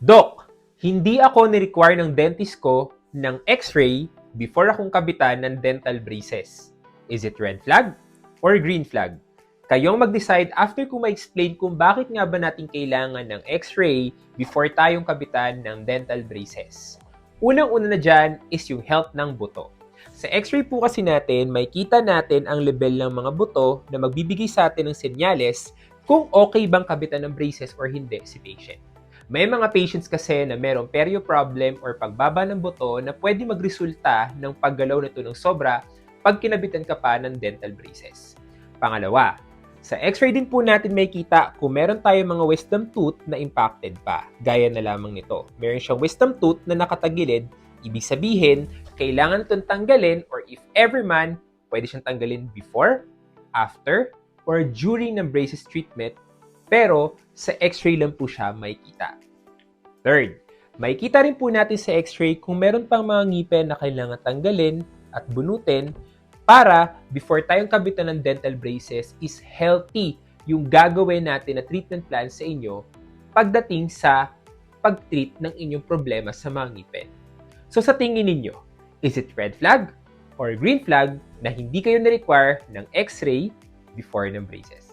Doc, hindi ako ni-require ng dentist ko ng x-ray before akong kabitan ng dental braces. Is it red flag or green flag? Kayong mag-decide after ko ma-explain kung bakit nga ba natin kailangan ng x-ray before tayong kabitan ng dental braces. Unang-una na dyan is yung health ng buto. Sa x-ray po kasi natin, may kita natin ang level ng mga buto na magbibigay sa atin ng senyales kung okay bang kabitan ng braces or hindi si patient. May mga patients kasi na merong perio problem or pagbaba ng buto na pwede magresulta ng paggalaw nito ng sobra pag kinabitan ka pa ng dental braces. Pangalawa, sa x-ray din po natin may kita kung meron tayong mga wisdom tooth na impacted pa, gaya na lamang nito. Meron siyang wisdom tooth na nakatagilid, ibig sabihin, kailangan itong tanggalin or if ever man, pwede siyang tanggalin before, after, or during ng braces treatment, pero sa x-ray lang po siya may kita. Third, may kita rin po natin sa x-ray kung meron pang mga ngipin na kailangan tanggalin at bunutin para before tayong kabitan ng dental braces is healthy yung gagawin natin na treatment plan sa inyo pagdating sa pag-treat ng inyong problema sa mga ngipin. So sa tingin ninyo, is it red flag or green flag na hindi kayo na-require ng x-ray before ng braces?